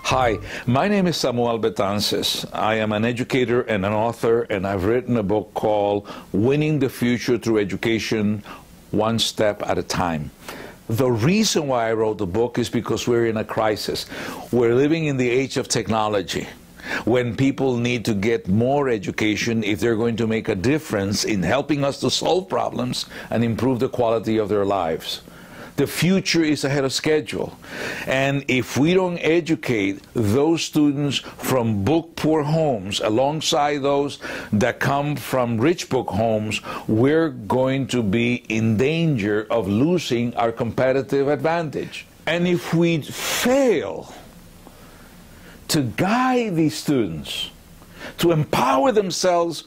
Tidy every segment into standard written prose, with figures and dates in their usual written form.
Hi, my name is Samuel Betances. I am an educator and an author, and I've written a book called Winning the Future Through Education, One Step at a Time. The reason why I wrote the book is because we're in a crisis. We're living in the age of technology, when people need to get more education if they're going to make a difference in helping us to solve problems and improve the quality of their lives. The future is ahead of schedule. And if we don't educate those students from book-poor homes alongside those that come from rich book homes, we're going to be in danger of losing our competitive advantage. And if we fail to guide these students to empower themselves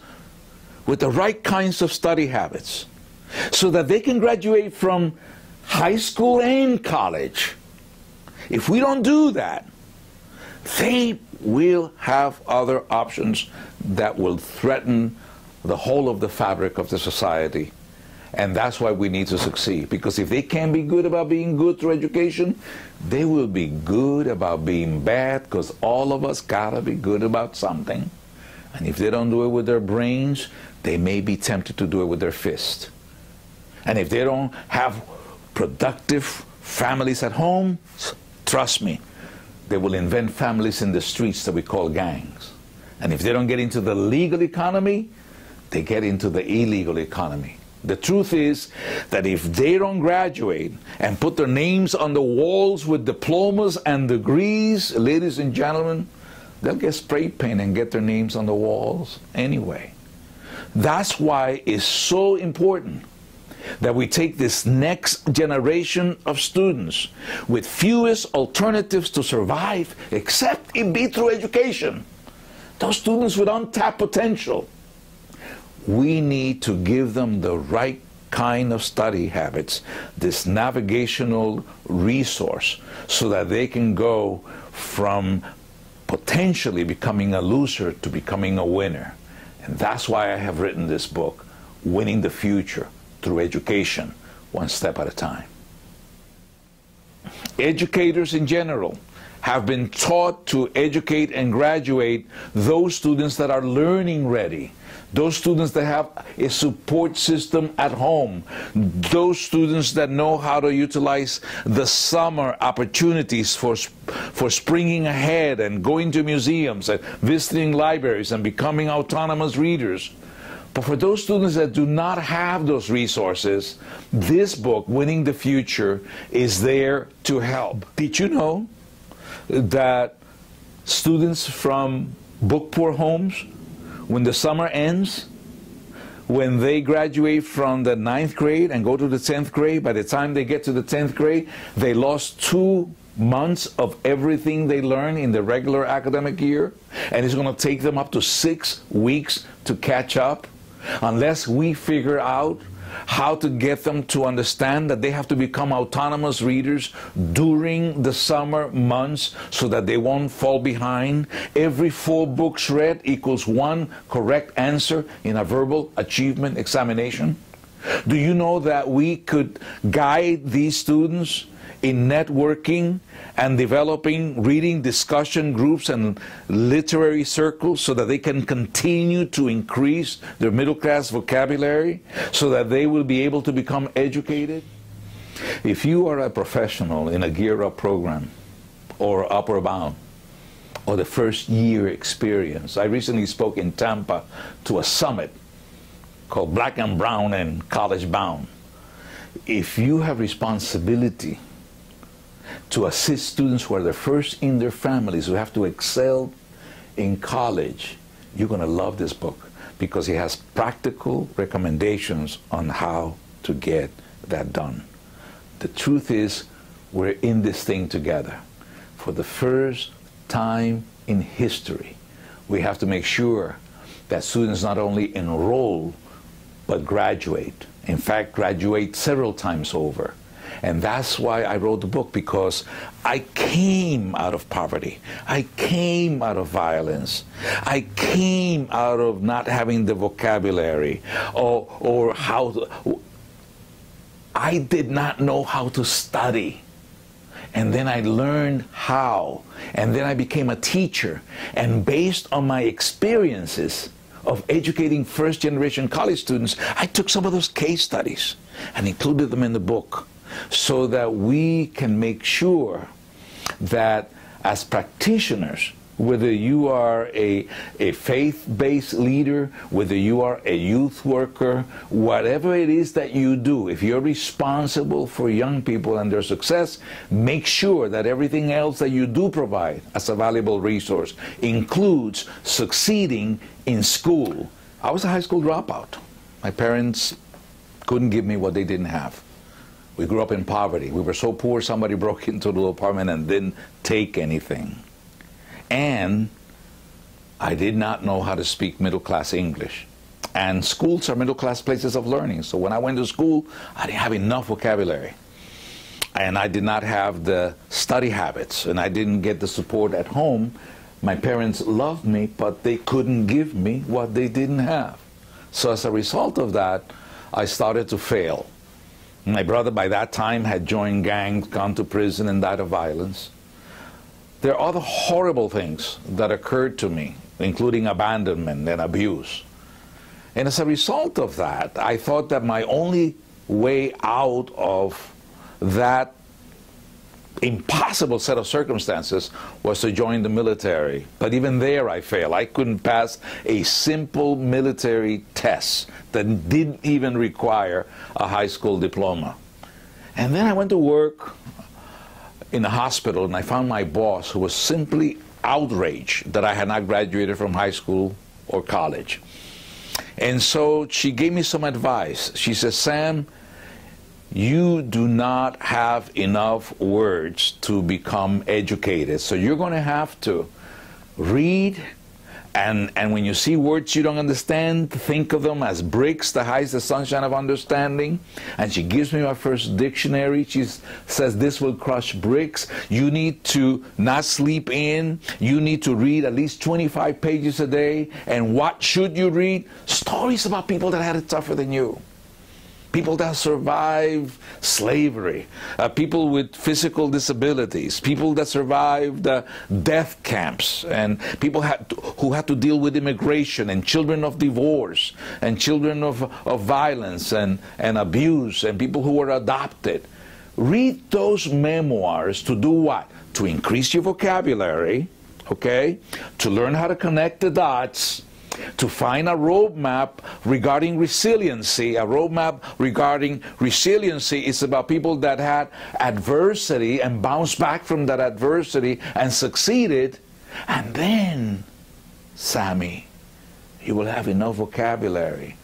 with the right kinds of study habits so that they can graduate from high school and college, if we don't do that, they will have other options that will threaten the whole of the fabric of the society. And that's why we need to succeed. Because if they can't be good about being good through education, they will be good about being bad, because all of us gotta be good about something. And if they don't do it with their brains, they may be tempted to do it with their fist. And if they don't have productive families at home, trust me, they will invent families in the streets that we call gangs. And if they don't get into the legal economy, they get into the illegal economy. The truth is that if they don't graduate and put their names on the walls with diplomas and degrees, ladies and gentlemen, they'll get spray paint and get their names on the walls anyway. That's why it's so important that we take this next generation of students with fewest alternatives to survive, except it be through education. Those students with untapped potential. We need to give them the right kind of study habits, this navigational resource, so that they can go from potentially becoming a loser to becoming a winner. And that's why I have written this book, Winning the Future Through Education, One Step at a Time. Educators in general have been taught to educate and graduate those students that are learning ready, those students that have a support system at home, those students that know how to utilize the summer opportunities for springing ahead and going to museums and visiting libraries and becoming autonomous readers. But for those students that do not have those resources, this book, Winning the Future, is there to help. Did you know that students from book-poor homes, when the summer ends, when they graduate from the 9th grade and go to the 10th grade, by the time they get to the 10th grade, they lost 2 months of everything they learned in the regular academic year, and it's going to take them up to 6 weeks to catch up, unless we figure out how to get them to understand that they have to become autonomous readers during the summer months so that they won't fall behind. Every 4 books read equals 1 correct answer in a verbal achievement examination. Do you know that we could guide these students in networking and developing reading discussion groups and literary circles so that they can continue to increase their middle-class vocabulary, so that they will be able to become educated? If you are a professional in a Gear Up program or Upper Bound or the first year experience, I recently spoke in Tampa to a summit called Black and Brown and College Bound. If you have responsibility to assist students who are the first in their families, who have to excel in college, you're going to love this book, because it has practical recommendations on how to get that done. The truth is, we're in this thing together. For the first time in history, we have to make sure that students not only enroll, but graduate. In fact, graduate several times over. And that's why I wrote the book, because I came out of poverty. I came out of violence. I came out of not having the vocabulary or how to, I did not know how to study. And then I learned how. And then I became a teacher. And based on my experiences of educating first-generation college students, I took some of those case studies and included them in the book so that we can make sure that as practitioners, whether you are a faith-based leader, whether you are a youth worker, whatever it is that you do, if you're responsible for young people and their success, make sure that everything else that you do provide as a valuable resource includes succeeding in school. I was a high school dropout. My parents couldn't give me what they didn't have. We grew up in poverty. We were so poor somebody broke into the little apartment and didn't take anything. And I did not know how to speak middle-class English. And schools are middle-class places of learning. So when I went to school, I didn't have enough vocabulary. And I did not have the study habits. And I didn't get the support at home. My parents loved me, but they couldn't give me what they didn't have. So as a result of that, I started to fail. My brother by that time had joined gangs, gone to prison, and died of violence. There are other horrible things that occurred to me, including abandonment and abuse. And as a result of that, I thought that my only way out of that impossible set of circumstances was to join the military. But even there I failed. I couldn't pass a simple military test that didn't even require a high school diploma. And then I went to work in the hospital, and I found my boss, who was simply outraged that I had not graduated from high school or college. And so she gave me some advice. She said, Sam, you do not have enough words to become educated. So you're going to have to read, and when you see words you don't understand, think of them as bricks that hides the sunshine of understanding. And she gives me my first dictionary. She says, this will crush bricks. You need to not sleep in. You need to read at least 25 pages a day. And what should you read? Stories about people that had it tougher than you. People that survived slavery, people with physical disabilities, people that survived death camps, and people who had to deal with immigration, and children of divorce, and children of violence and abuse, and people who were adopted. Read those memoirs to do what? To increase your vocabulary, okay? To learn how to connect the dots, to find a roadmap regarding resiliency. A roadmap regarding resiliency is about people that had adversity and bounced back from that adversity and succeeded. And then, Sammy, you will have enough vocabulary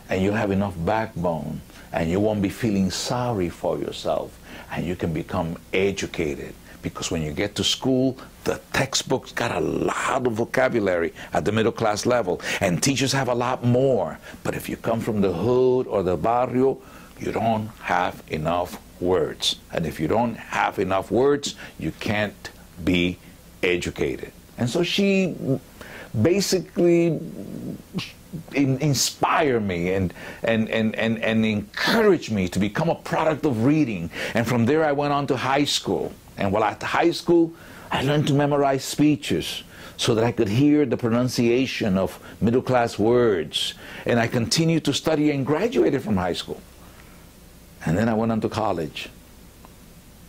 and you'll have enough backbone and you won't be feeling sorry for yourself, and you can become educated. Because when you get to school, the textbooks got a lot of vocabulary at the middle class level, and teachers have a lot more. But if you come from the hood or the barrio, you don't have enough words. And if you don't have enough words, you can't be educated. And so she basically inspire me and encourage me to become a product of reading. And from there I went on to high school. And while at high school, I learned to memorize speeches so that I could hear the pronunciation of middle-class words. And I continued to study and graduated from high school. And then I went on to college.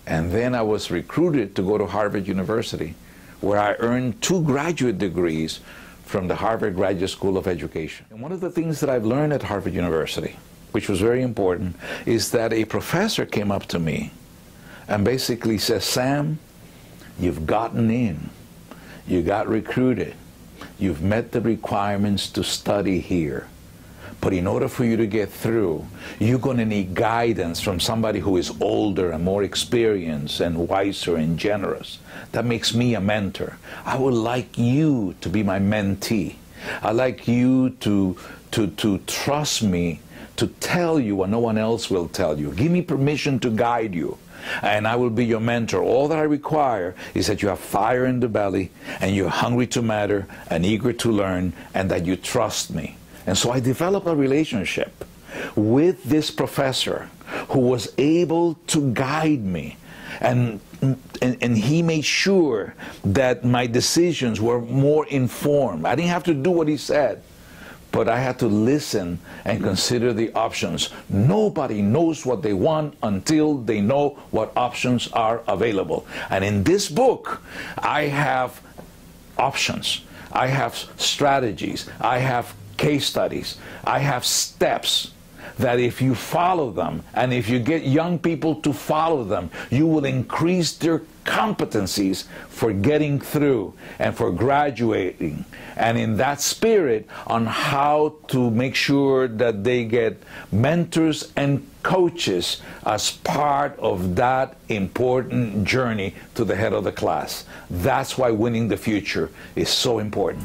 And then I was recruited to go to Harvard University, where I earned 2 graduate degrees from the Harvard Graduate School of Education. And one of the things that I've learned at Harvard University, which was very important, is that a professor came up to me and basically says, Sam, you've gotten in, you got recruited, you've met the requirements to study here. But in order for you to get through, you're going to need guidance from somebody who is older and more experienced and wiser and generous. That makes me a mentor. I would like you to be my mentee. I'd like you to trust me to tell you what no one else will tell you. Give me permission to guide you, and I will be your mentor. All that I require is that you have fire in the belly, and you're hungry to matter and eager to learn, and that you trust me. And so I developed a relationship with this professor who was able to guide me and and he made sure that my decisions were more informed. I didn't have to do what he said, but I had to listen and consider the options. Nobody knows what they want until they know what options are available. And in this book, I have options. I have strategies. I have case studies. I have steps that if you follow them, and if you get young people to follow them, you will increase their competencies for getting through and for graduating. And in that spirit, on how to make sure that they get mentors and coaches as part of that important journey to the head of the class. That's why winning the future is so important.